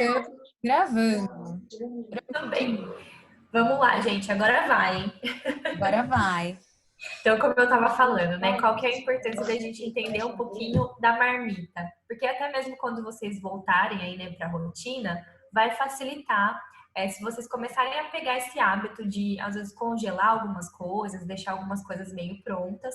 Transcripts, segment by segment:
Estamos gravando. Também. Vamos lá, gente. Agora vai, hein? Agora vai. Então, como eu estava falando, né? Qual que é a importância da gente entender um pouquinho da marmita? Porque até mesmo quando vocês voltarem aí, né, para a rotina, vai facilitar se vocês começarem a pegar esse hábito de, às vezes, congelar algumas coisas, deixar algumas coisas meio prontas,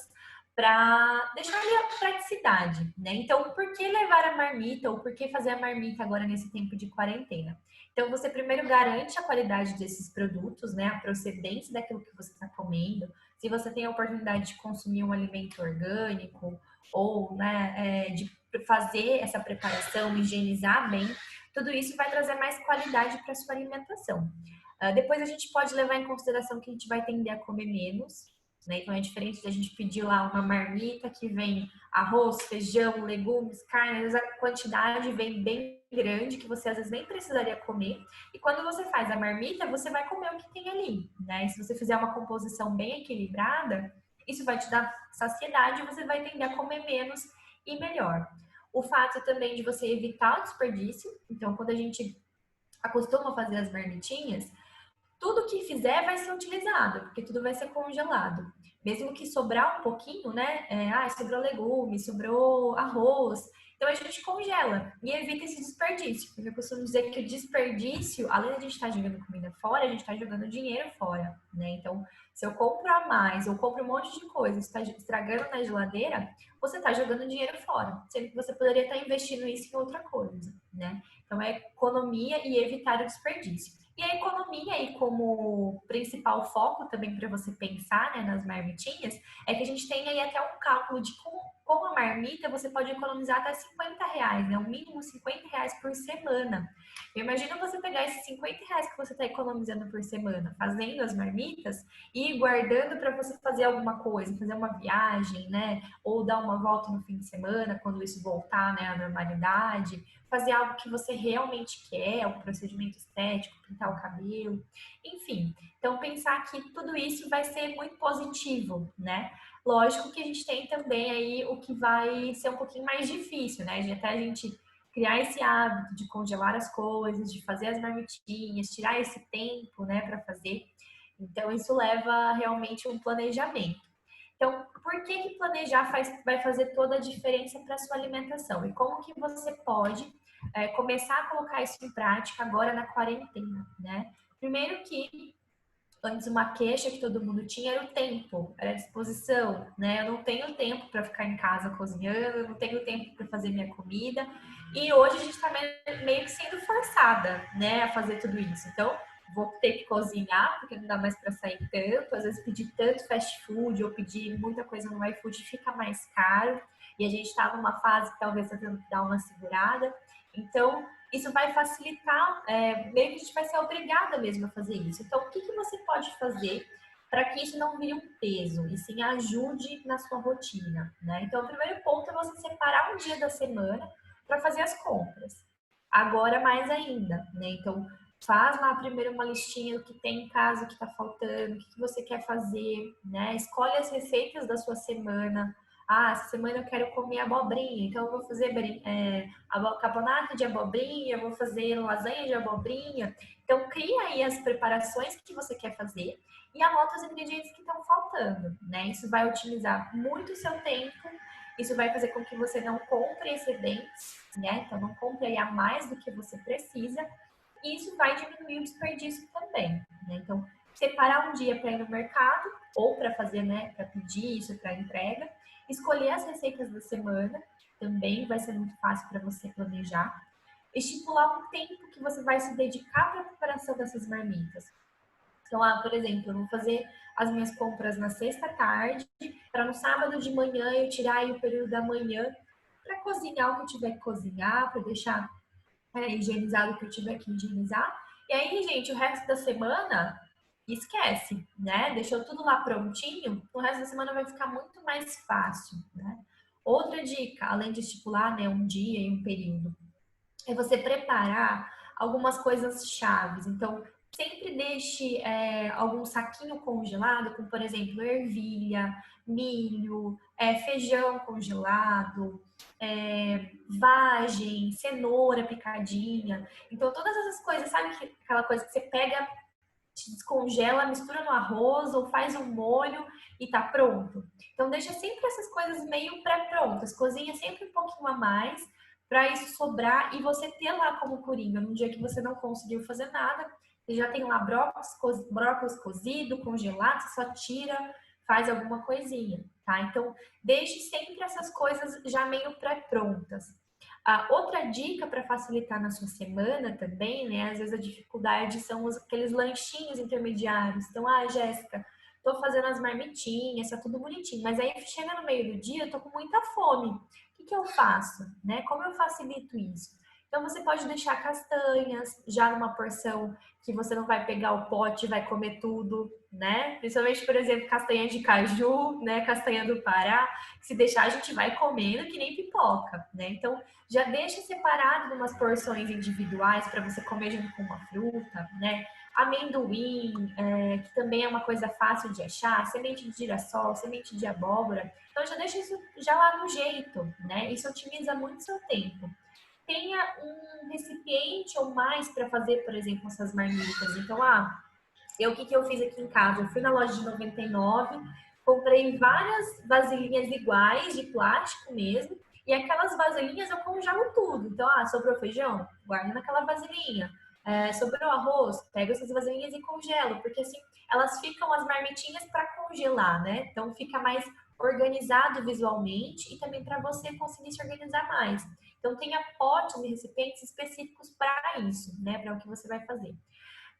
para deixar ali a praticidade, né? Então, por que levar a marmita ou por que fazer a marmita agora nesse tempo de quarentena? Então, você primeiro garante a qualidade desses produtos, né? A procedência daquilo que você está comendo. Se você tem a oportunidade de consumir um alimento orgânico ou, né, de fazer essa preparação, higienizar bem, tudo isso vai trazer mais qualidade para a sua alimentação. Depois a gente pode levar em consideração que a gente vai tender a comer menos, né? Então é diferente da gente pedir lá uma marmita que vem arroz, feijão, legumes, carne, às vezes a quantidade vem bem grande que você às vezes nem precisaria comer. E quando você faz a marmita, você vai comer o que tem ali, né? E se você fizer uma composição bem equilibrada, isso vai te dar saciedade e você vai tender a comer menos e melhor. O fato também de você evitar o desperdício, então quando a gente acostuma fazer as marmitinhas, tudo que fizer vai ser utilizado, porque tudo vai ser congelado. Mesmo que sobrar um pouquinho, né? Sobrou legume, sobrou arroz. Então a gente congela e evita esse desperdício. Porque eu costumo dizer que o desperdício, além de a gente estar jogando comida fora, a gente está jogando dinheiro fora, né? Então, se eu compro a mais ou compro um monte de coisa, está estragando na geladeira, você está jogando dinheiro fora, sendo que você poderia estar investindo isso em outra coisa, né? Então é economia e evitar o desperdício. E a economia aí como principal foco também para você pensar, né, nas marmitinhas, é que a gente tem aí até um cálculo de como com a marmita você pode economizar até R$ 50, né? O mínimo R$ 50 por semana. Imagina você pegar esses R$ 50 que você está economizando por semana, fazendo as marmitas e ir guardando para você fazer alguma coisa, fazer uma viagem, né? Ou dar uma volta no fim de semana, quando isso voltar, né, à normalidade, fazer algo que você realmente quer, um procedimento estético, pintar o cabelo, enfim. Então, pensar que tudo isso vai ser muito positivo, né? Lógico que a gente tem também aí o que vai ser um pouquinho mais difícil, né? Até a gente criar esse hábito de congelar as coisas, de fazer as marmitinhas, tirar esse tempo, né, para fazer. Então, isso leva realmente um planejamento. Então, por que que planejar vai fazer toda a diferença para a sua alimentação? E como que você pode começar a colocar isso em prática agora na quarentena, né? Primeiro que antes uma queixa que todo mundo tinha era o tempo, era a disposição, né? Eu não tenho tempo para ficar em casa cozinhando, eu não tenho tempo para fazer minha comida. E hoje a gente está meio que sendo forçada, né, a fazer tudo isso. Então, vou ter que cozinhar, porque não dá mais para sair tanto. Às vezes pedir tanto fast food ou pedir muita coisa no iFood fica mais caro. E a gente está numa fase que talvez está tendo que dar uma segurada. Então, isso vai facilitar, meio que a gente vai ser obrigada mesmo a fazer isso. Então, o que que você pode fazer para que isso não vire um peso e sim ajude na sua rotina, né? Então, o primeiro ponto é você separar um dia da semana para fazer as compras. Agora, mais ainda, né? Então, faz lá primeiro uma listinha do que tem em casa, o que está faltando, o que que você quer fazer, né? Escolhe as receitas da sua semana. Ah, essa semana eu quero comer abobrinha, então eu vou fazer carbonato de abobrinha, vou fazer lasanha de abobrinha. Então, cria aí as preparações que você quer fazer e anota os ingredientes que estão faltando, né? Isso vai otimizar muito o seu tempo, isso vai fazer com que você não compre excedentes, né? Então, não compre aí a mais do que você precisa e isso vai diminuir o desperdício também, né? Então, separar um dia para ir no mercado ou para fazer, né, para pedir isso para entrega, escolher as receitas da semana, também vai ser muito fácil para você planejar. Estipular um tempo que você vai se dedicar para a preparação dessas marmitas. Então, por exemplo, eu vou fazer as minhas compras na sexta tarde, para no sábado de manhã eu tirar aí o período da manhã para cozinhar o que eu tiver que cozinhar, para deixar higienizado o que eu tiver que higienizar. E aí, gente, o resto da semana, esquece, né? Deixou tudo lá prontinho, o resto da semana vai ficar muito mais fácil, né? Outra dica, além de estipular, né, um dia e um período, é você preparar algumas coisas chaves. Então, sempre deixe algum saquinho congelado, como por exemplo, ervilha, milho, feijão congelado, vagem, cenoura picadinha. Então, todas essas coisas, sabe aquela coisa que você pega, descongela, mistura no arroz ou faz um molho e tá pronto. Então deixa sempre essas coisas meio pré-prontas, cozinha sempre um pouquinho a mais para isso sobrar e você ter lá como coringa num dia que você não conseguiu fazer nada, você já tem lá brócolis cozido, congelado, você só tira, faz alguma coisinha, tá? Então deixe sempre essas coisas já meio pré-prontas. A outra dica para facilitar na sua semana também, né? Às vezes a dificuldade são aqueles lanchinhos intermediários. Então, Jéssica, tô fazendo as marmitinhas, tá tudo bonitinho, mas aí chega no meio do dia, eu tô com muita fome. O que que eu faço, né? Como eu facilito isso? Então, você pode deixar castanhas já numa porção que você não vai pegar o pote e vai comer tudo, né? Principalmente, por exemplo, castanha de caju, né? Castanha do Pará, que se deixar a gente vai comendo que nem pipoca, né? Então, já deixa separado em umas porções individuais para você comer junto com uma fruta, né? Amendoim, que também é uma coisa fácil de achar, semente de girassol, semente de abóbora. Então já deixa isso já lá no jeito, né? Isso otimiza muito seu tempo. Tenha um recipiente ou mais para fazer, por exemplo, essas marmitas. Então, o que eu fiz aqui em casa? Eu fui na loja de 99, comprei várias vasilhinhas iguais, de plástico mesmo, e aquelas vasilhinhas eu congelo tudo. Então, sobrou feijão? Guarda naquela vasilhinha. Sobrou arroz? Pego essas vasilhinhas e congelo, porque assim, elas ficam as marmitinhas para congelar, né? Então, fica mais organizado visualmente e também para você conseguir se organizar mais. Então, tenha potes e recipientes específicos para isso, né? Para o que você vai fazer.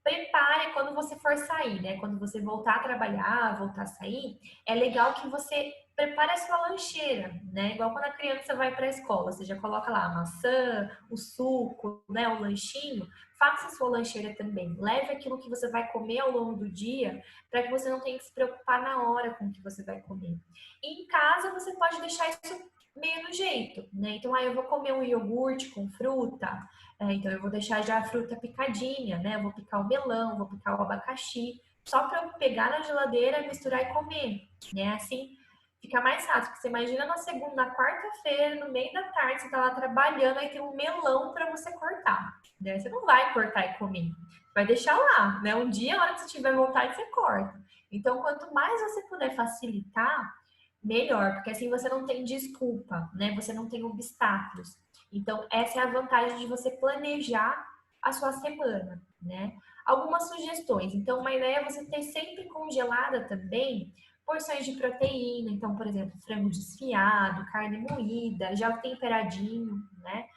Prepare quando você for sair, né? Quando você voltar a trabalhar, voltar a sair, é legal que você prepare a sua lancheira, né? Igual quando a criança vai para a escola, você já coloca lá a maçã, o suco, né? O lanchinho. Faça a sua lancheira também. Leve aquilo que você vai comer ao longo do dia, para que você não tenha que se preocupar na hora com o que você vai comer. E em casa, você pode deixar isso meio no jeito, né? Então, eu vou comer um iogurte com fruta, então eu vou deixar já a fruta picadinha, né? Eu vou picar o melão, vou picar o abacaxi, só para eu pegar na geladeira, misturar e comer, né? Assim fica mais fácil, porque você imagina na segunda, na quarta-feira, no meio da tarde, você tá lá trabalhando, aí tem um melão para você cortar, né? Você não vai cortar e comer, vai deixar lá, né? Um dia, a hora que você tiver vontade, você corta. Então, quanto mais você puder facilitar, melhor, porque assim você não tem desculpa, né? Você não tem obstáculos. Então, essa é a vantagem de você planejar a sua semana, né? Algumas sugestões. Então, uma ideia é você ter sempre congelada também porções de proteína. Então, por exemplo, frango desfiado, carne moída, já temperadinho, né?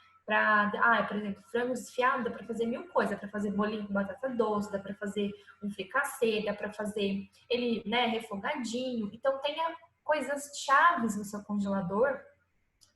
Por exemplo, frango desfiado dá para fazer mil coisas, dá para fazer bolinho com batata doce, dá para fazer um fricassê, dá para fazer ele, né, refogadinho. Então, tenha coisas chaves no seu congelador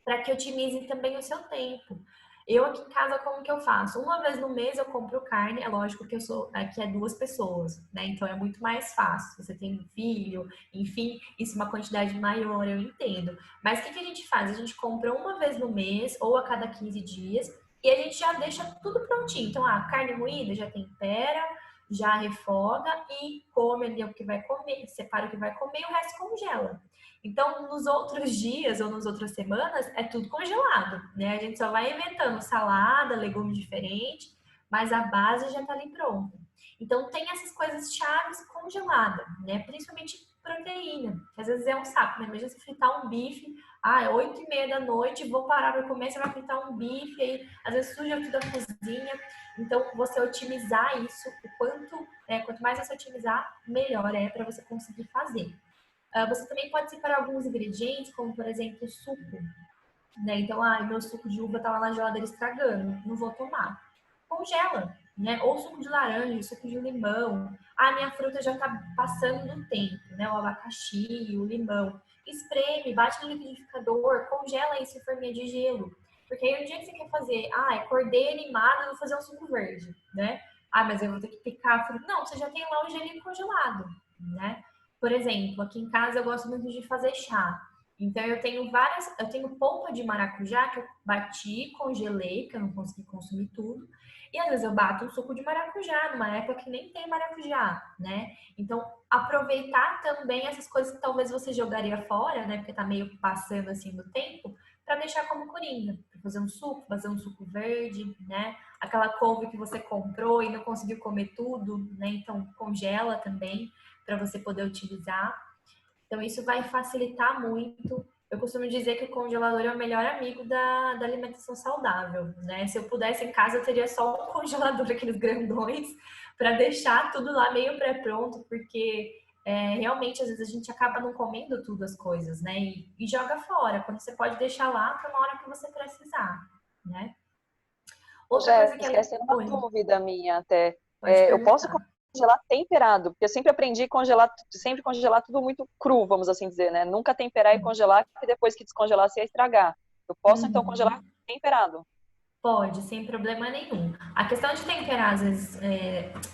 para que otimize também o seu tempo. Eu aqui em casa, como que eu faço? Uma vez no mês eu compro carne, é lógico que eu sou aqui é duas pessoas, né? Então é muito mais fácil. Você tem um filho, enfim, isso é uma quantidade maior, eu entendo. Mas o que a gente faz? A gente compra uma vez no mês ou a cada 15 dias e a gente já deixa tudo prontinho. Então, carne moída já tempera, já refoga e come ali o que vai comer, separa o que vai comer e o resto congela. Então, nos outros dias ou nas outras semanas, é tudo congelado, né? A gente só vai inventando salada, legumes diferentes, mas a base já tá ali pronta. Então, tem essas coisas chaves congeladas, né? Principalmente proteína, que às vezes é um saco, né? Imagina você fritar um bife, é 8h30 da noite, vou parar para comer, você vai fritar um bife, aí às vezes suja tudo a cozinha. Então, você otimizar isso, quanto mais você otimizar, melhor é para você conseguir fazer. Você também pode separar alguns ingredientes, como por exemplo, suco, né? Então, meu suco de uva tá lá na geladeira estragando, não vou tomar. Congela, né? Ou suco de laranja, suco de limão. Minha fruta já tá passando do tempo, né? O abacaxi, o limão. Espreme, bate no liquidificador, congela isso em forminha de gelo. Porque aí o dia que você quer fazer, acordei animada, eu vou fazer um suco verde, né? Mas eu vou ter que picar a fruta. Não, você já tem lá o gelinho congelado, né? Por exemplo, aqui em casa eu gosto muito de fazer chá. Então eu tenho polpa de maracujá que eu bati, congelei, porque eu não consegui consumir tudo. E às vezes eu bato um suco de maracujá, numa época que nem tem maracujá, né? Então, aproveitar também essas coisas que talvez você jogaria fora, né? Porque tá meio passando assim no tempo, para deixar como coringa, pra fazer um suco verde, né? Aquela couve que você comprou e não conseguiu comer tudo, né? Então, congela também para você poder utilizar. Então, isso vai facilitar muito. Eu costumo dizer que o congelador é o melhor amigo da alimentação saudável, né? Se eu pudesse em casa, eu teria só um congelador, aqueles grandões, para deixar tudo lá meio pré-pronto, porque realmente, às vezes, a gente acaba não comendo tudo as coisas, né? E joga fora, quando você pode deixar lá para uma hora que você precisar, né? Outra coisa que Jéssica, essa era uma Oi, dúvida minha até. pode Eu posso perguntar. congelar temperado? Porque eu sempre aprendi a congelar, sempre congelar tudo muito cru, vamos assim dizer, né? Nunca temperar e congelar, porque depois que descongelar, você ia estragar. Eu posso, então, congelar Uhum. temperado? Pode, sem problema nenhum. A questão de temperar, às vezes,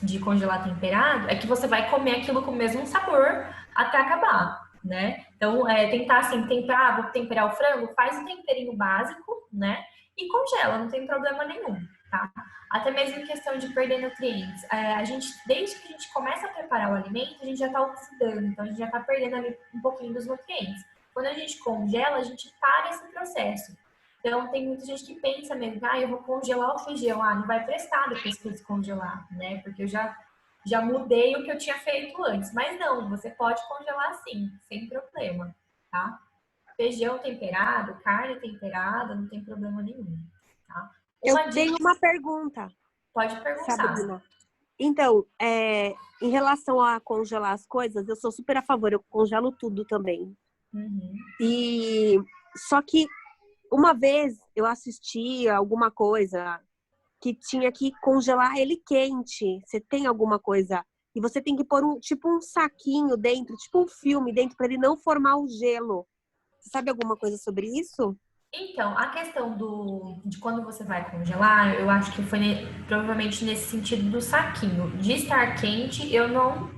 de congelar temperado, é que você vai comer aquilo com o mesmo sabor até acabar, né? Então, tentar assim, temperar, vou temperar o frango, faz um temperinho básico, né? E congela, não tem problema nenhum, tá? Até mesmo em questão de perder nutrientes. A gente, desde que a gente começa a preparar o alimento, a gente já está oxidando, então a gente já está perdendo ali um pouquinho dos nutrientes. Quando a gente congela, a gente para esse processo. Então, tem muita gente que pensa mesmo, eu vou congelar o feijão. Não vai prestar depois que eu descongelar, né? Porque eu já mudei o que eu tinha feito antes. Mas não, você pode congelar sim, sem problema, tá? Feijão temperado, carne temperada, não tem problema nenhum, tá? Eu Uma tenho dica, uma pergunta, pode perguntar. Sabrina. Então, em relação a congelar as coisas, eu sou super a favor, eu congelo tudo também. Uhum. E só que uma vez eu assisti alguma coisa que tinha que congelar ele quente. Você tem alguma coisa e você tem que pôr um saquinho dentro, tipo um filme dentro para ele não formar o gelo. Você sabe alguma coisa sobre isso? Então, a questão de quando você vai congelar, eu acho que foi provavelmente nesse sentido do saquinho. De estar quente, eu não.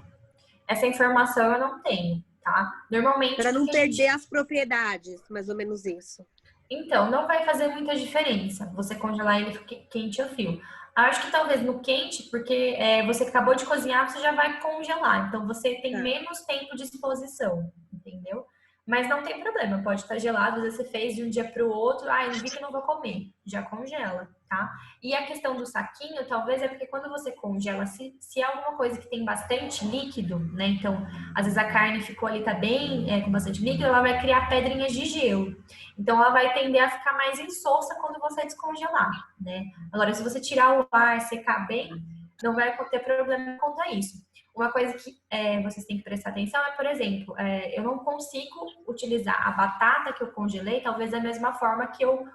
Essa informação eu não tenho, tá? Normalmente, Para o que não que a gente. perder as propriedades, mais ou menos isso. Então, não vai fazer muita diferença você congelar ele quente ou frio. Acho que talvez no quente, porque você acabou de cozinhar, você já vai congelar. Então, você tem Tá. menos tempo de exposição, entendeu? Mas não tem problema, pode estar gelado, às vezes você fez de um dia para o outro, eu vi que não vou comer, já congela, tá? E a questão do saquinho, talvez é porque quando você congela, se é alguma coisa que tem bastante líquido, né? Então, às vezes a carne ficou ali, tá bem com bastante líquido, ela vai criar pedrinhas de gelo. Então, ela vai tender a ficar mais insossa quando você descongelar, né? Agora, se você tirar o ar, secar bem, não vai ter problema quanto a isso. Uma coisa que vocês têm que prestar atenção é, por exemplo, eu não consigo utilizar a batata que eu congelei, talvez da mesma forma que eu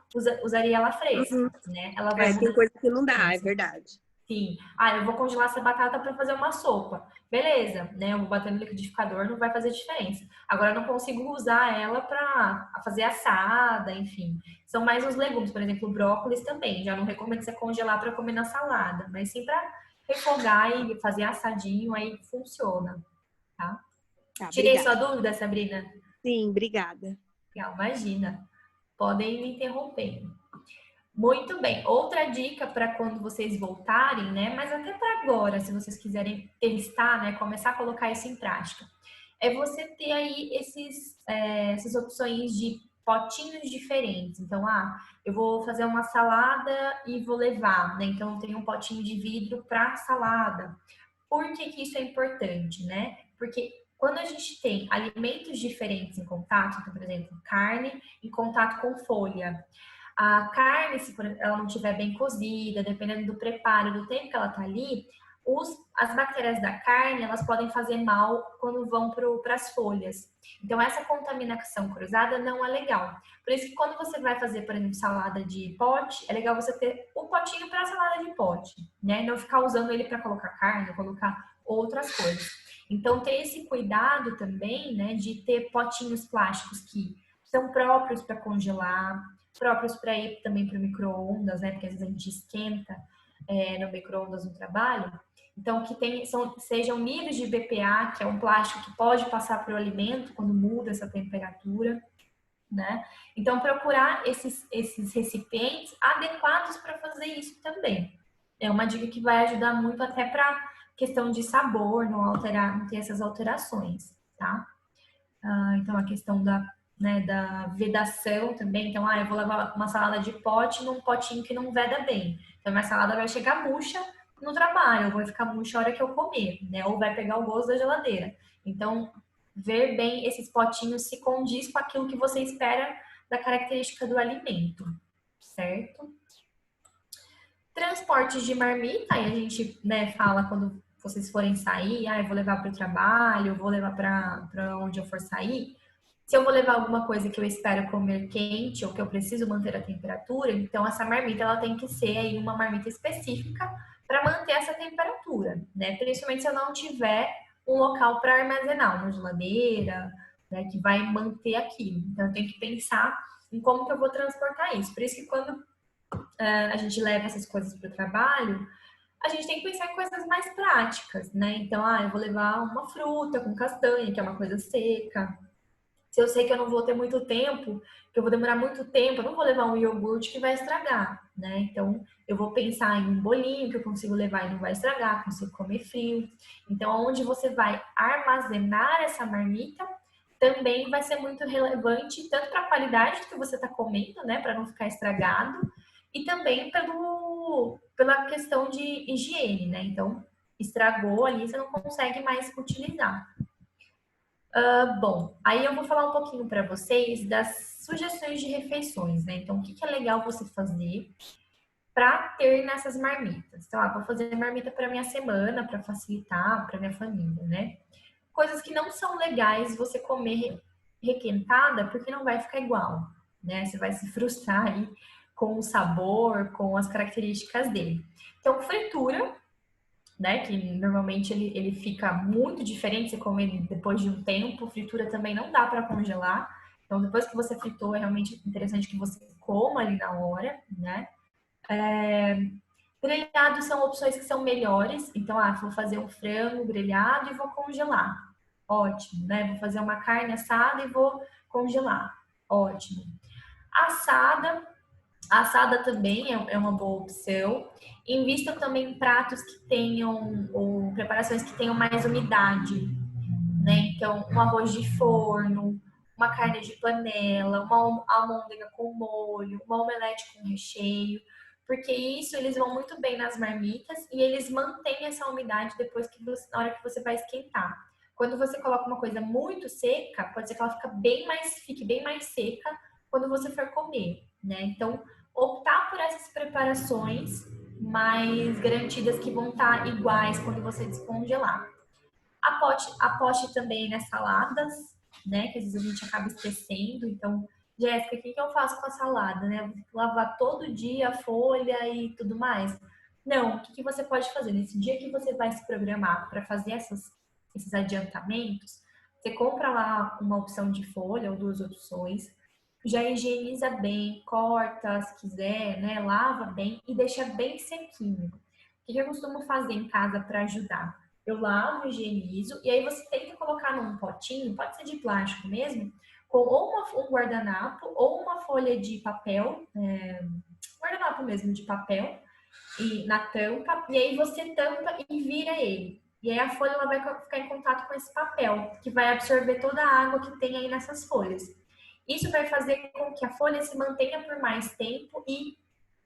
usaria ela fresca, né? Ela vai Tem mudar coisa que não dá, é consistência. verdade. Sim. Eu vou congelar essa batata para fazer uma sopa. Beleza, né? Eu vou bater no liquidificador, não vai fazer diferença. Agora, eu não consigo usar ela para fazer assada, enfim. São mais os legumes, por exemplo, o brócolis também. Já não recomendo você congelar para comer na salada, mas sim para refogar e fazer assadinho, aí funciona, tá? Tá, Tirei sua obrigada. dúvida, Sabrina? Sim, obrigada. Legal, imagina. Podem me interromper. Muito bem. Outra dica para quando vocês voltarem, né? Mas até para agora, se vocês quiserem testar, né? Começar a colocar isso em prática, é você ter aí essas opções de potinhos diferentes. Então, eu vou fazer uma salada e vou levar, né? Então, eu tenho um potinho de vidro para salada. Por que que isso é importante, né? Porque quando a gente tem alimentos diferentes em contato, então, por exemplo, carne em contato com folha, a carne, se ela não estiver bem cozida, dependendo do preparo, do tempo que ela tá ali, as bactérias da carne, elas podem fazer mal quando vão para as folhas. Então, essa contaminação cruzada não é legal. Por isso que quando você vai fazer, por exemplo, salada de pote, é legal você ter o potinho para salada de pote, né? Não ficar usando ele para colocar carne, colocar outras coisas. Então, ter esse cuidado também, né, de ter potinhos plásticos que são próprios para congelar, próprios para ir também para o micro-ondas, né? Porque às vezes a gente esquenta no micro-ondas no trabalho. Então, que sejam níveis de BPA, que é um plástico que pode passar para o alimento quando muda essa temperatura, né? Então, procurar esses recipientes adequados para fazer isso também, É uma dica que vai ajudar muito até para questão de sabor, não alterar, não ter essas alterações, tá? Então a questão da vedação também. Então, eu vou levar uma salada de pote num potinho que não veda bem. Então, minha salada vai chegar murcha no trabalho, vai ficar murcha a hora que eu comer, né? Ou vai pegar o gosto da geladeira. Então, ver bem esses potinhos se condiz com aquilo que você espera da característica do alimento, certo? Transportes de marmita, aí a gente, né, fala quando vocês forem sair, eu vou levar para o trabalho, eu vou levar para onde eu for sair. Se eu vou levar alguma coisa que eu espero comer quente ou que eu preciso manter a temperatura, então essa marmita ela tem que ser aí uma marmita específica para manter essa temperatura, né? Principalmente se eu não tiver um local para armazenar, uma geladeira, né, que vai manter aquilo. Então eu tenho que pensar em como que eu vou transportar isso. Por isso que quando a gente leva essas coisas para o trabalho, a gente tem que pensar em coisas mais práticas, né? Então, eu vou levar uma fruta com castanha, que é uma coisa seca. Se eu sei que eu não vou ter muito tempo, que eu vou demorar muito tempo, eu não vou levar um iogurte que vai estragar, né? Então, eu vou pensar em um bolinho que eu consigo levar e não vai estragar, consigo comer frio. Então, onde você vai armazenar essa marmita também vai ser muito relevante, tanto para a qualidade do que você está comendo, né? Para não ficar estragado, e também pela questão de higiene, né? Então, estragou ali, você não consegue mais utilizar. Bom, aí eu vou falar um pouquinho para vocês das sugestões de refeições, né? Então, o que é legal você fazer para ter nessas marmitas? Então, vou fazer marmita para minha semana, para facilitar para minha família, né? Coisas que não são legais você comer requentada, porque não vai ficar igual, né? Você vai se frustrar aí com o sabor, com as características dele. Então, fritura, né? Que normalmente ele fica muito diferente se comer depois de um tempo. Fritura também não dá para congelar. Então, depois que você fritou, é realmente interessante que você coma ali na hora, né? Grelhados são opções que são melhores. Então, vou fazer um frango grelhado e vou congelar. Ótimo, né? Vou fazer uma carne assada e vou congelar. Ótimo. Assada também é uma boa opção. Invista também em pratos que tenham, ou preparações que tenham mais umidade, né? Então, um arroz de forno, uma carne de panela, uma almôndega com molho, uma omelete com recheio, porque isso eles vão muito bem nas marmitas e eles mantêm essa umidade depois na hora que você vai esquentar. Quando você coloca uma coisa muito seca, pode ser que ela fique bem mais seca quando você for comer, né? Então, optar por essas preparações mais garantidas que vão estar iguais quando você descongelar. Aposte também nas saladas, né? Que às vezes a gente acaba esquecendo. Então, Jéssica, o que eu faço com a salada, né? Eu vou ter que lavar todo dia a folha e tudo mais. Não, o que você pode fazer? Nesse dia que você vai se programar para fazer esses adiantamentos, você compra lá uma opção de folha ou duas opções, já higieniza bem, corta se quiser, né? Lava bem e deixa bem sequinho. O que eu costumo fazer em casa para ajudar? Eu lavo, higienizo e aí você tenta colocar num potinho, pode ser de plástico mesmo, com ou um guardanapo ou uma folha de papel, guardanapo mesmo de papel, e na tampa, e aí você tampa e vira ele. E aí a folha ela vai ficar em contato com esse papel, que vai absorver toda a água que tem aí nessas folhas. Isso vai fazer com que a folha se mantenha por mais tempo e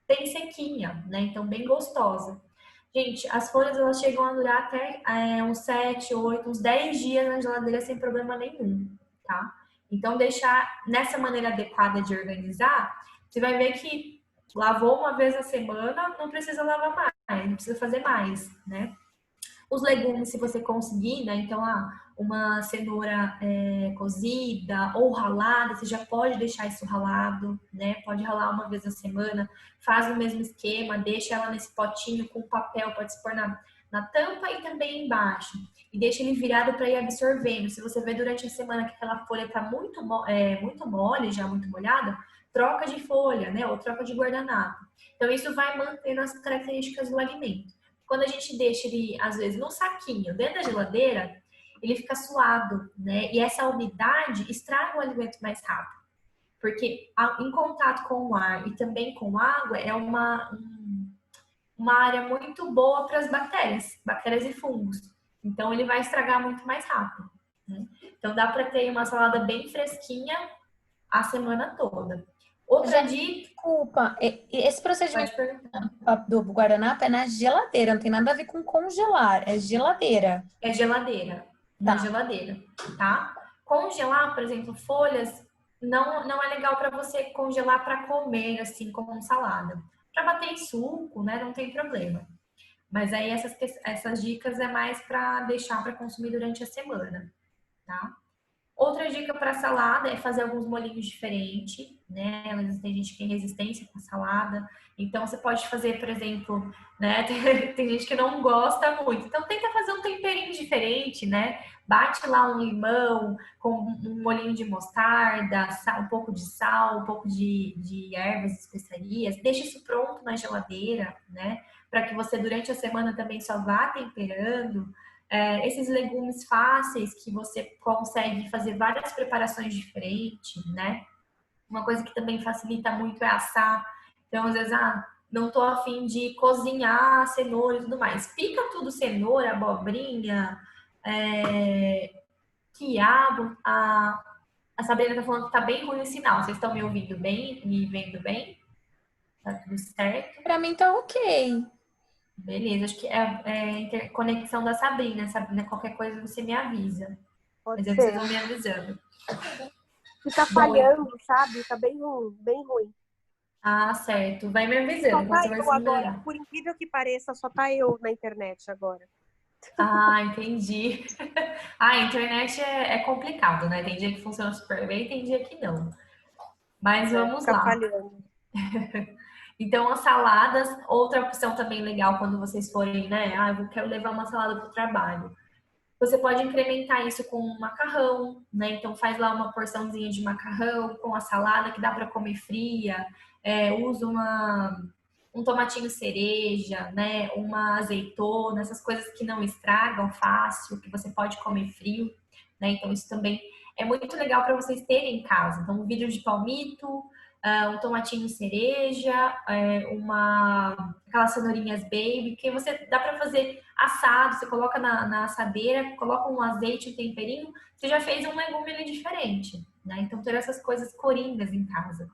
bem sequinha, né? Então, bem gostosa. Gente, as folhas elas chegam a durar até uns 7, 8, uns 10 dias na geladeira sem problema nenhum, tá? Então, deixar nessa maneira adequada de organizar, você vai ver que lavou uma vez na semana, não precisa lavar mais, não precisa fazer mais, né? Os legumes, se você conseguir, né? Então, uma cenoura cozida ou ralada, você já pode deixar isso ralado, né? Pode ralar uma vez na semana, faz o mesmo esquema, deixa ela nesse potinho com papel, pode se pôr na tampa e também embaixo. E deixa ele virado para ir absorvendo. Se você vê durante a semana que aquela folha está muito mole, já muito molhada, troca de folha, né? Ou troca de guardanapo. Então, isso vai mantendo as características do alimento. Quando a gente deixa ele, às vezes, num saquinho dentro da geladeira, ele fica suado, né? E essa umidade estraga o alimento mais rápido. Porque em contato com o ar e também com água é uma uma área muito boa para as bactérias e fungos. Então, ele vai estragar muito mais rápido, né? Então, dá para ter uma salada bem fresquinha a semana toda. Outra dica... Desculpa, esse procedimento Pode perguntar. do guardanapo é na geladeira, não tem nada a ver com congelar, é geladeira. É geladeira. Na Tá. geladeira, tá? Congelar, por exemplo, folhas, não é legal para você congelar para comer, assim, como salada. Para bater em suco, né? Não tem problema. Mas aí essas dicas é mais para deixar para consumir durante a semana, tá? Outra dica para salada é fazer alguns molhinhos diferentes, né? Às vezes tem gente que tem resistência com salada, então você pode fazer, por exemplo, né? Tem gente que não gosta muito, então tenta fazer um temperinho diferente, né? Bate lá um limão com um molhinho de mostarda, um pouco de sal, um pouco de ervas, especiarias, deixa isso pronto na geladeira, né? Para que você durante a semana também só vá temperando. Esses legumes fáceis que você consegue fazer várias preparações diferentes, né? Uma coisa que também facilita muito é assar. Então, às vezes, não tô a fim de cozinhar cenoura e tudo mais. Pica tudo cenoura, abobrinha, quiabo. A Sabrina tá falando que tá bem ruim o sinal. Vocês estão me ouvindo bem? Me vendo bem? Tá tudo certo? Pra mim tá ok. Beleza, acho que é a interconexão da Sabrina. Sabrina, qualquer coisa você me avisa. Pode Mas aí ser. vocês vão me avisando. E tá Bom, falhando, sabe? Tá bem ruim, bem ruim. certo. Vai me Só avisando quando tá você vai eu se agora, melhorar. por incrível que pareça, só tá eu na internet agora. Entendi. A internet é complicado, né? Tem dia que funciona super bem, tem dia que não. Mas vamos Fica lá. falhando. Então, as saladas, outra opção também legal quando vocês forem, né? Eu quero levar uma salada para o trabalho. Você pode incrementar isso com macarrão, né? Então faz lá uma porçãozinha de macarrão com a salada que dá para comer fria. Usa um tomatinho cereja, né? Uma azeitona, essas coisas que não estragam fácil, que você pode comer frio, né? Então isso também é muito legal para vocês terem em casa. Então um vidro de palmito, um tomatinho cereja, aquelas cenourinhas baby, que você dá para fazer assado, você coloca na assadeira, coloca um azeite, um temperinho, você já fez um legume ali diferente, né? Então ter essas coisas coringas em casa.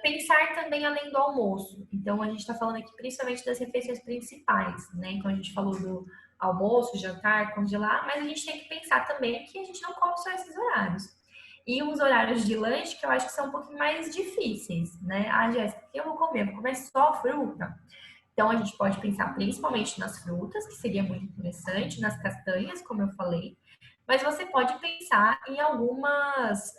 Pensar também além do almoço. Então a gente está falando aqui principalmente das refeições principais, né? Então a gente falou do almoço, jantar, congelar, mas a gente tem que pensar também que a gente não come só esses horários. E os horários de lanche que eu acho que são um pouquinho mais difíceis, né? Jéssica, o que eu vou comer? Vou comer só fruta. Então, a gente pode pensar principalmente nas frutas, que seria muito interessante, nas castanhas, como eu falei. Mas você pode pensar em algumas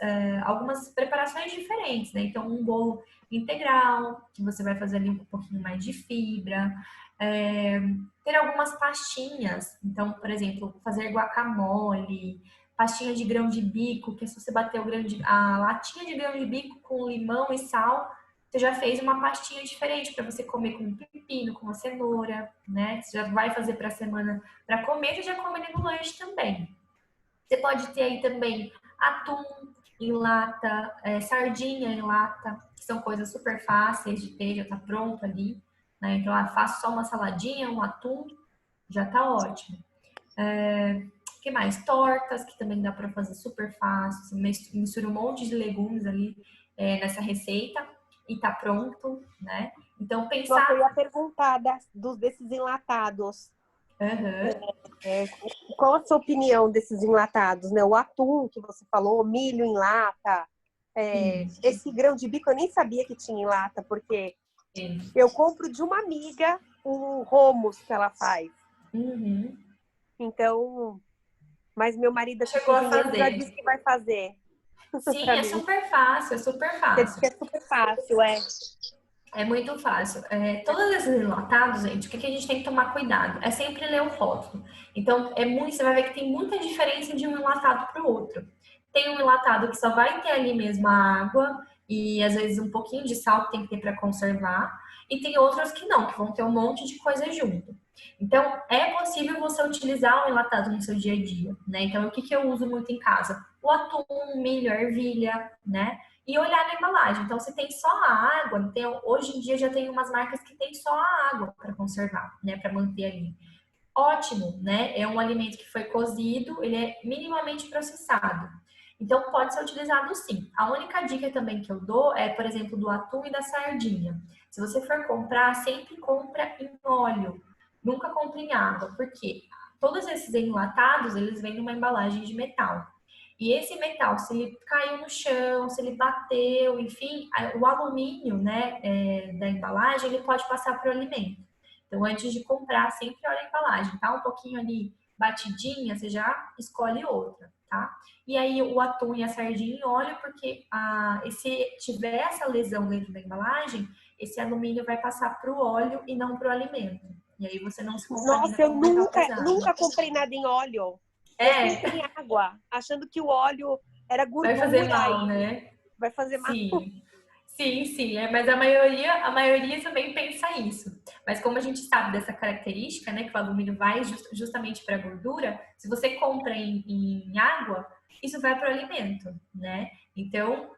preparações diferentes, né? Então, um bolo integral, que você vai fazer ali um pouquinho mais de fibra. Ter algumas pastinhas. Então, por exemplo, fazer guacamole, pastinha de grão de bico, que é se você bater a latinha de grão de bico com limão e sal, você já fez uma pastinha diferente para você comer com um pepino, com uma cenoura, né? Você já vai fazer para a semana para comer, você já come ali no lanche também. Você pode ter aí também atum em lata, sardinha em lata, que são coisas super fáceis de ter, já tá pronto ali, né? Então, faço só uma saladinha, um atum, já tá ótimo. O que mais? Tortas, que também dá para fazer super fácil. Você mistura um monte de legumes ali nessa receita e tá pronto, né? Então, pensar... Nossa, eu ia perguntar desses enlatados. Qual a sua opinião desses enlatados, né? O atum que você falou, milho em lata, esse grão de bico eu nem sabia que tinha em lata, porque eu compro de uma amiga o hummus que ela faz. Então, mas meu marido chegou a fazer. já disse que vai fazer. Sim, é super fácil, é super fácil. Ele disse que é super fácil, É muito fácil. Todos esses enlatados, gente, o que a gente tem que tomar cuidado? É sempre ler o rótulo. Então, você vai ver que tem muita diferença de um enlatado para o outro. Tem um enlatado que só vai ter ali mesmo a água e às vezes um pouquinho de sal que tem que ter para conservar. E tem outros que não, que vão ter um monte de coisa junto. Então, é possível você utilizar o enlatado no seu dia a dia, né? Então, o que eu uso muito em casa? O atum, milho, ervilha, né? e olhar na embalagem. Então, se tem só a água, hoje em dia já tem umas marcas que tem só a água para conservar, né? Para manter ali. Ótimo, né? É um alimento que foi cozido, ele é minimamente processado. Então, pode ser utilizado sim. A única dica também que eu dou é, por exemplo, do atum e da sardinha. Se você for comprar, sempre compra em óleo. Nunca compre em água, porque todos esses enlatados, eles vêm numa embalagem de metal. E esse metal, se ele caiu no chão, se ele bateu, enfim, o alumínio, né, da embalagem, ele pode passar para o alimento. Então, antes de comprar, sempre olha a embalagem, tá? Um pouquinho ali batidinha, você já escolhe outra, tá? E aí, o atum e a sardinha em óleo, porque se tiver essa lesão dentro da embalagem, esse alumínio vai passar para o óleo e não para o alimento. E aí, você não se contamina Nossa, eu com o metal nunca pesado. comprei nada em óleo. Eu É, sempre em água, achando que o óleo era vai gordura fazer mal, e né? vai fazer mal. Sim. Sim, sim, mas a maioria também pensa isso. Mas como a gente sabe dessa característica, né, que o alumínio vai justamente para a gordura, se você compra em água, isso vai para o alimento, né? Então,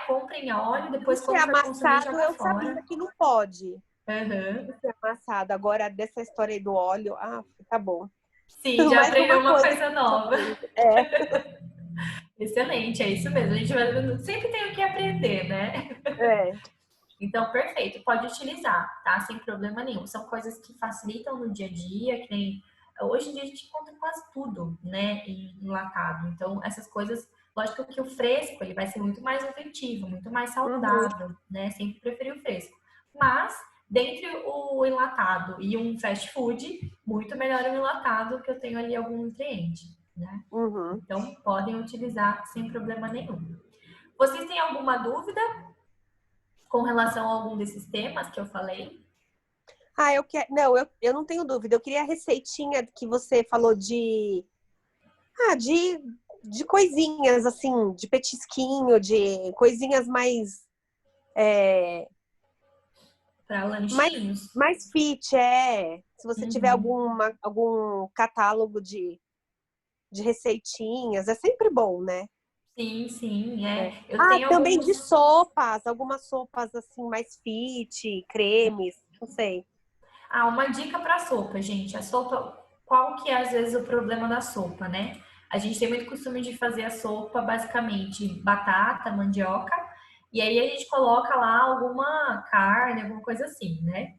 compra em óleo, depois Se é quando for consumir, amassado, joga eu sabia fora. que não pode. Aham. Se é amassado. Agora, dessa história aí do óleo, tá bom. Sim, já Mais aprendeu uma uma coisa coisa que eu tô nova. aprendendo. É, Excelente, é isso mesmo. Sempre tem o que aprender, né? é. Então, perfeito, pode utilizar, tá? Sem problema nenhum. São coisas que facilitam no dia a dia, que nem hoje em dia a gente encontra quase tudo, né, enlatado. Então, essas coisas, lógico que o fresco, ele vai ser muito mais nutritivo, muito mais Uhum. saudável, né? Sempre preferi o fresco. Mas, dentre o enlatado e um fast food, muito melhor o enlatado, que eu tenho ali algum nutriente, né? Uhum. Então, podem utilizar sem problema nenhum. Vocês têm alguma dúvida com relação a algum desses temas que eu falei? Eu quero. Não, eu não tenho dúvida. Eu queria a receitinha que você falou Ah, de, de coisinhas, assim, de petisquinho, de coisinhas Para mais, lanchinhos? mais fit, é. Se você tiver Uhum. algum catálogo de receitinhas, é sempre bom, né? Sim, sim, é. É. Eu tenho Também de alguns. sopas, algumas sopas assim, mais fit, cremes, não sei. Uma dica para sopa, gente. A sopa, qual que é às vezes o problema da sopa, né? A gente tem muito costume de fazer a sopa basicamente batata, mandioca, e aí a gente coloca lá alguma carne, alguma coisa assim, né?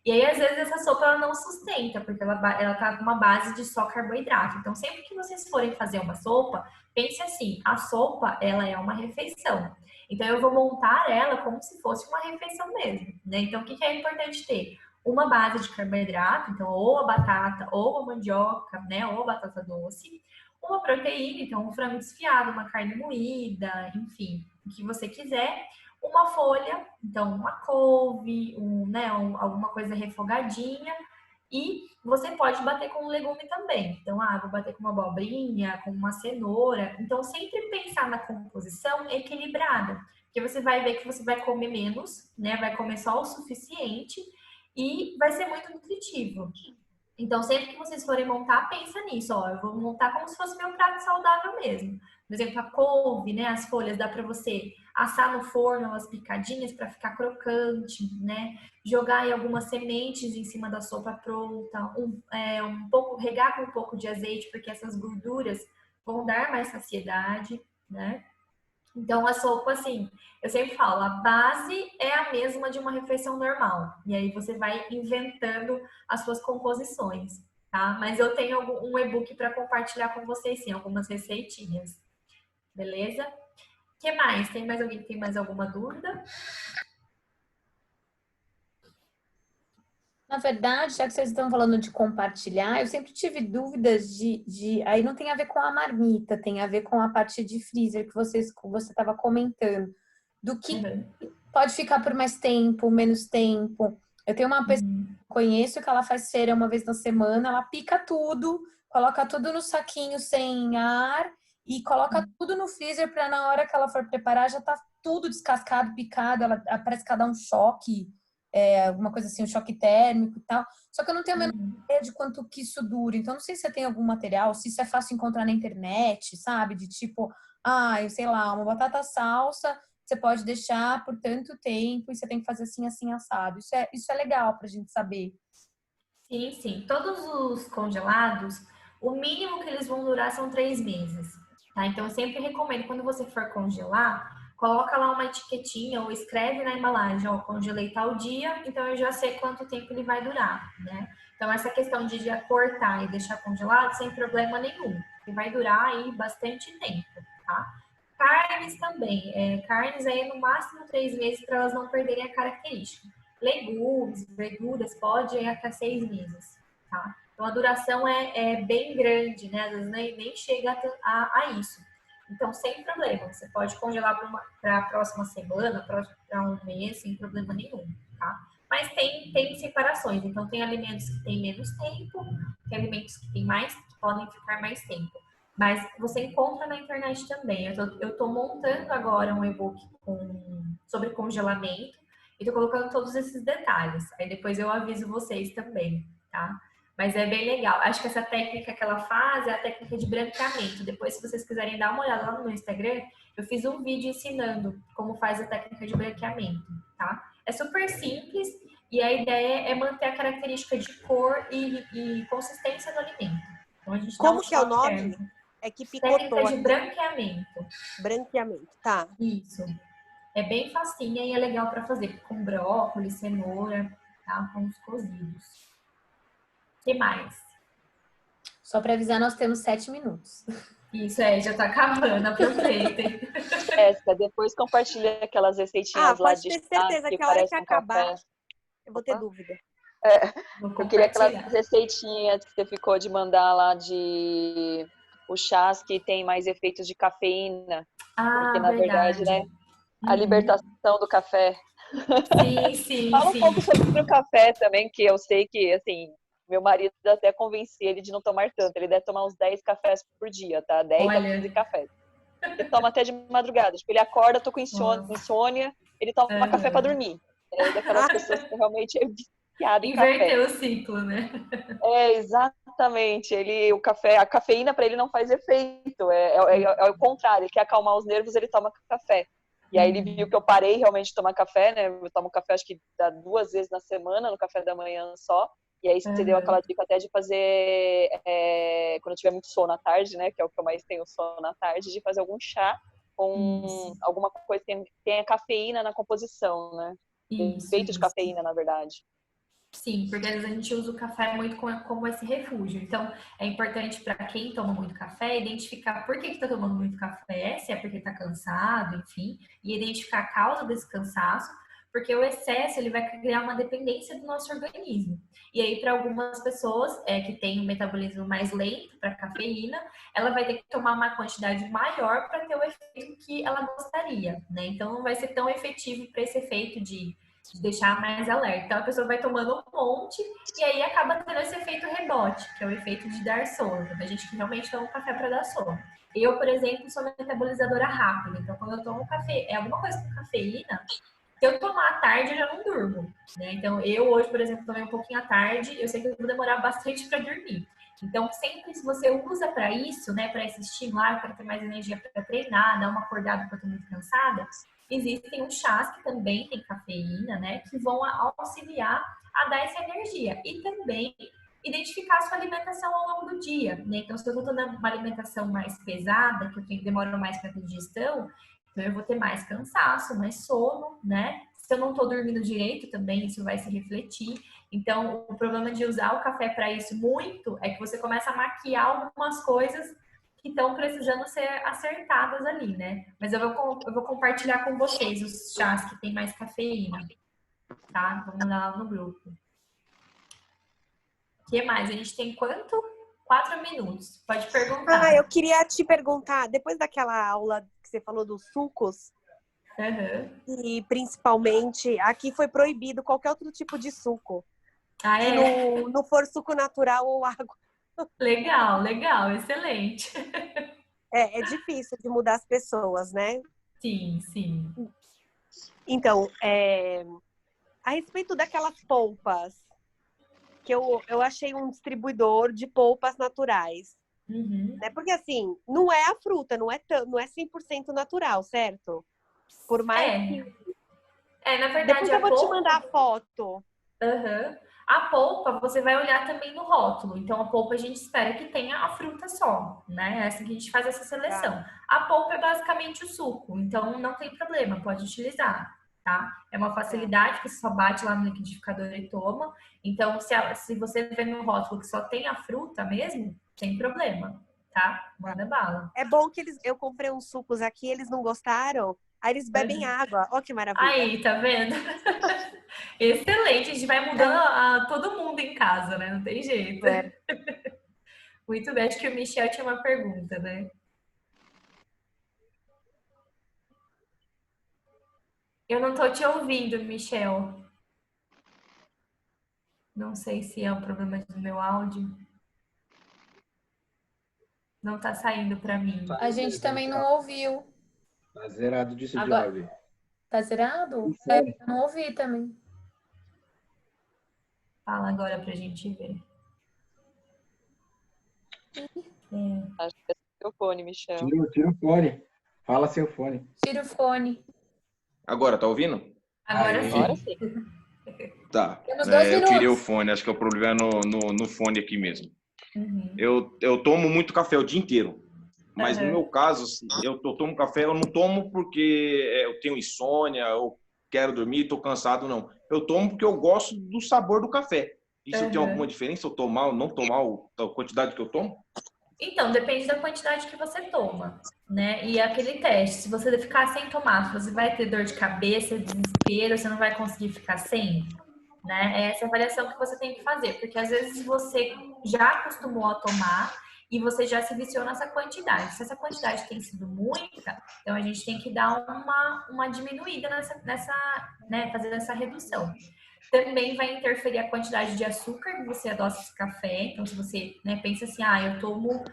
E aí, às vezes, essa sopa ela não sustenta, porque ela tá com uma base de só carboidrato. Então, sempre que vocês forem fazer uma sopa, pense assim, a sopa, ela é uma refeição. Então, eu vou montar ela como se fosse uma refeição mesmo, né? Então, o que é importante ter? Uma base de carboidrato, então, ou a batata, ou a mandioca, né? Ou a batata doce. Uma proteína, então, um frango desfiado, uma carne moída, enfim, o que você quiser. Uma folha, então uma couve, alguma coisa refogadinha. E você pode bater com legume também. Então, vou bater com uma abobrinha, com uma cenoura. Então, sempre pensar na composição equilibrada. Porque você vai ver que você vai comer menos, né? Vai comer só o suficiente e vai ser muito nutritivo. Então, sempre que vocês forem montar, pensa nisso, ó, eu vou montar como se fosse meu prato saudável mesmo. Por exemplo, a couve, né, as folhas, dá para você assar no forno elas picadinhas para ficar crocante, né? Jogar aí algumas sementes em cima da sopa pronta, um pouco, regar com um pouco de azeite, porque essas gorduras vão dar mais saciedade, né? Então, a sopa, assim, eu sempre falo, a base é a mesma de uma refeição normal. E aí você vai inventando as suas composições, tá? Mas eu tenho um e-book para compartilhar com vocês, sim, algumas receitinhas. Beleza? O que mais? Tem mais alguém que tem mais alguma dúvida? Na verdade, já que vocês estão falando de compartilhar, eu sempre tive dúvidas aí não tem a ver com a marmita, tem a ver com a parte de freezer que você estava comentando. Do que Uhum. pode ficar por mais tempo, menos tempo. Eu tenho uma pessoa que eu conheço que ela faz feira uma vez na semana, ela pica tudo, coloca tudo no saquinho sem ar e coloca tudo no freezer para na hora que ela for preparar já tá tudo descascado, picado, ela parece que ela dá um choque, alguma coisa assim, um choque térmico e tal. Só que eu não tenho a menor ideia de quanto que isso dura. Então, não sei se você tem algum material, se isso é fácil encontrar na internet, sabe? De tipo, eu sei lá, uma batata salsa, você pode deixar por tanto tempo e você tem que fazer assim, assim, assado. Isso é legal pra gente saber. Sim, sim. Todos os congelados, o mínimo que eles vão durar são 3 meses, tá? Então, eu sempre recomendo, quando você for congelar, coloca lá uma etiquetinha ou escreve na embalagem, ó, congelei tal dia, então eu já sei quanto tempo ele vai durar, né? Então, essa questão de já cortar e deixar congelado, sem problema nenhum, que vai durar aí bastante tempo, tá? Carnes também. Carnes aí no máximo 3 meses para elas não perderem a característica. Legumes, verduras, pode ir até 6 meses, tá? Então, a duração é bem grande, né? Às vezes nem chega a isso. Então, sem problema. Você pode congelar para a próxima semana, para um mês, sem problema nenhum, tá? Mas tem separações. Então, tem alimentos que têm menos tempo, tem alimentos que têm mais, que podem ficar mais tempo. Mas você encontra na internet também. Eu tô montando agora um e-book sobre congelamento e tô colocando todos esses detalhes. Aí depois eu aviso vocês também, tá? Mas é bem legal. Acho que essa técnica que ela faz é a técnica de branqueamento. Depois, se vocês quiserem dar uma olhada lá no meu Instagram, eu fiz um vídeo ensinando como faz a técnica de branqueamento, tá? É super simples e a ideia é manter a característica de cor e consistência do alimento. Então, a gente dá Como um que é o choque nome? térmico. É que Técnica picotou de aqui. branqueamento. Branqueamento, tá. Isso. É bem facinha e é legal para fazer com brócolis, cenoura, tá? Com os cozidos. O que mais? Só para avisar, nós temos 7 minutos. Isso, já tá acabando, aproveitem. Essa, depois compartilha aquelas receitinhas lá Pode de ter chá certeza que que a hora que parece um acabar, café. eu vou ter Opa. dúvida. Vou Eu queria aquelas compartilhar. receitinhas que você ficou de mandar lá de os chás que tem mais efeitos de cafeína. Porque, Ah, na verdade, verdade. né, a libertação do café. Sim, sim, Fala um sim. pouco sobre o café também, que eu sei que, assim, meu marido até convenci ele de não tomar tanto. Ele deve tomar uns 10 cafés por dia, tá? 10 a 15 Olha, cafés. Ele toma até de madrugada. Tipo, ele acorda, tô com nossa. insônia, ele toma café para Aham. dormir. É daquelas pessoas que realmente é viciada em café. Inverteu o ciclo, né? É, exatamente. Ele, o café, a cafeína para ele não faz efeito. É o contrário. Ele quer acalmar os nervos, ele toma café. E aí ele viu que eu parei realmente de tomar café, né? Eu tomo café acho que 2 vezes na semana, no café da manhã só. E aí você deu aquela Aham. dica até de fazer, quando eu tiver muito sono à tarde, né? Que é o que eu mais tenho sono à tarde, de fazer algum chá com Isso, alguma coisa que tenha cafeína na composição, né? isso, Feito de isso. cafeína, na verdade. Sim, porque às vezes a gente usa o café muito como esse refúgio. Então, é importante para quem toma muito café identificar por que está tomando muito café, se é porque está cansado, enfim, e identificar a causa desse cansaço, porque o excesso ele vai criar uma dependência do nosso organismo. E aí, para algumas pessoas que têm um metabolismo mais lento para cafeína, ela vai ter que tomar uma quantidade maior para ter o efeito que ela gostaria, né? Então, não vai ser tão efetivo para esse efeito de deixar mais alerta. Então a pessoa vai tomando um monte e aí acaba tendo esse efeito rebote, que é o efeito de dar sono. A gente que realmente toma um café para dar sono. Eu, por exemplo, sou metabolizadora rápida, então quando eu tomo café, alguma coisa com cafeína, se eu tomar à tarde, eu já não durmo, né? Então eu hoje, por exemplo, tomei um pouquinho à tarde, eu sei que eu vou demorar bastante para dormir. Então, sempre se você usa para isso, né, para esse estimular, para ter mais energia para treinar, dar uma acordada porque eu tô muito cansada, existem os chás que também têm cafeína, né, que vão auxiliar a dar essa energia. E também identificar a sua alimentação ao longo do dia, né? Então, se eu estou dando uma alimentação mais pesada, que eu tenho demora mais para a digestão, então eu vou ter mais cansaço, mais sono, né? Se eu não estou dormindo direito, também isso vai se refletir. Então, o problema de usar o café para isso muito é que você começa a maquiar algumas coisas que estão precisando ser acertadas ali, né? Mas eu vou compartilhar com vocês os chás que tem mais cafeína, tá? Vou mandar lá no grupo. O que mais? A gente tem quanto? 4 minutos. Pode perguntar. Eu queria te perguntar, depois daquela aula que você falou dos sucos, e principalmente aqui foi proibido qualquer outro tipo de suco. Ah, Se não for suco natural ou água. Legal, legal, excelente. É difícil de mudar as pessoas, né? Sim, sim. Então, a respeito daquelas polpas, que eu achei um distribuidor de polpas naturais. Uhum. Né? Porque assim, não é a fruta, não é 100% natural, certo? Por mais que... Na Depois verdade, eu a vou te polpa... mandar a foto. Aham. A polpa, você vai olhar também no rótulo. Então, a polpa a gente espera que tenha a fruta só, né? É assim que a gente faz essa seleção. A polpa é basicamente o suco, então não tem problema, pode utilizar, tá? É uma facilidade que você só bate lá no liquidificador e toma. Então, se você vê no rótulo que só tem a fruta mesmo, sem problema, tá? Manda bala. É bom que eu comprei uns sucos aqui, eles não gostaram. Aí eles bebem água. Ó que maravilha. Aí, tá vendo? Excelente, a gente vai mudando todo mundo em casa, né? Não tem jeito. Muito bem, acho que o Michel tinha uma pergunta, né? Eu não tô te ouvindo, Michel. Não sei se é um problema do meu áudio. Não tá saindo pra mim. A gente também não ouviu. Tá zerado disso de Agora, áudio. tá zerado? Eu não ouvi também. Fala agora pra gente ver. Acho que é seu fone, Michel. Tira o fone. Fala seu fone. Tira o fone. Agora, tá ouvindo? Agora sim. Agora sim. Tá. Temos 2 Eu tirei o minutos. fone, acho que o problema é no fone aqui mesmo. Uhum. Eu tomo muito café o dia inteiro. Mas Uhum. no meu caso, assim, eu tomo café, eu não tomo porque eu tenho insônia, eu quero dormir, tô cansado, não. Eu tomo porque eu gosto do sabor do café. Isso tem alguma diferença? Eu tomar ou não tomar a quantidade que eu tomo? Então, depende da quantidade que você toma, né? E aquele teste, se você ficar sem tomar, você vai ter dor de cabeça, desespero, você não vai conseguir ficar sem, né? É essa avaliação que você tem que fazer, porque às vezes você já acostumou a tomar e você já se viciou nessa quantidade. Se essa quantidade tem sido muita, então a gente tem que dar uma diminuída nessa, né? Fazer essa redução. Também vai interferir a quantidade de açúcar que você adoça esse café. Então, se você, né, pensa assim, eu tomo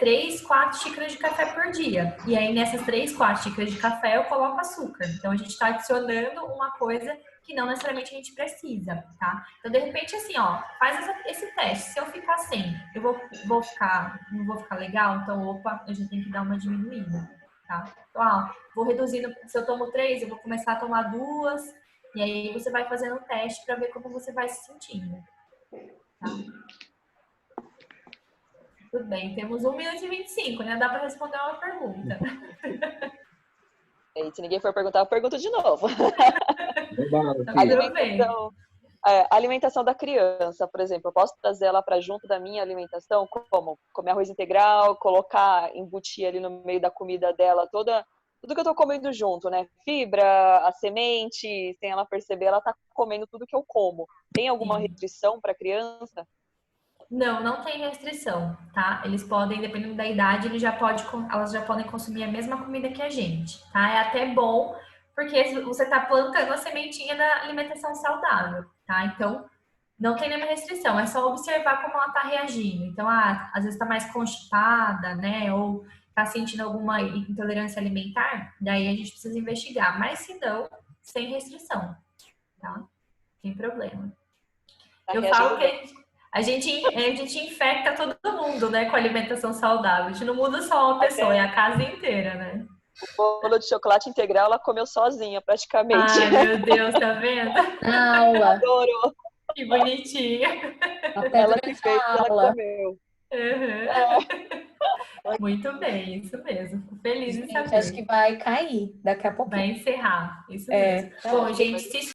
3, 4 xícaras de café por dia. E aí, nessas 3, 4 xícaras de café, eu coloco açúcar. Então, a gente está adicionando uma coisa que não necessariamente a gente precisa, tá? Então, de repente, assim, faz esse teste. Se eu ficar sem, eu não vou ficar legal? Então, opa, a gente tem que dar uma diminuída, tá? Então, vou reduzindo. Se eu tomo 3, eu vou começar a tomar 2. E aí você vai fazendo o teste para ver como você vai se sentindo. Tá? Tudo bem, temos 1 minuto e 25, né? Dá para responder uma pergunta. E se ninguém for perguntar, eu pergunto de novo. Alimentação da criança, por exemplo, eu posso trazer ela para junto da minha alimentação? Como? Comer arroz integral, embutir ali no meio da comida dela tudo que eu tô comendo junto, né? Fibra, a semente, sem ela perceber, ela tá comendo tudo que eu como. Tem alguma restrição para criança? Não tem restrição, tá? Eles podem, dependendo da idade, elas já podem consumir a mesma comida que a gente, tá? É até bom, porque você tá plantando a sementinha da alimentação saudável, tá? Então, não tem nenhuma restrição, é só observar como ela tá reagindo. Então, às vezes tá mais constipada, né? Ou tá sentindo alguma intolerância alimentar, daí a gente precisa investigar. Mas se não, sem restrição, tá? Sem problema. Eu falo que a gente infecta todo mundo, né, com alimentação saudável. A gente não muda só uma pessoa, é a casa inteira, né? O bolo de chocolate integral, ela comeu sozinha, praticamente. Ai, meu Deus, tá vendo? Na aula. Adorou. Que bonitinha. Até Ela que fez, ela comeu. Muito bem, isso mesmo. Fico feliz em Gente, saber. acho que vai cair daqui a pouquinho. Vai encerrar, isso mesmo. Bom, gente, se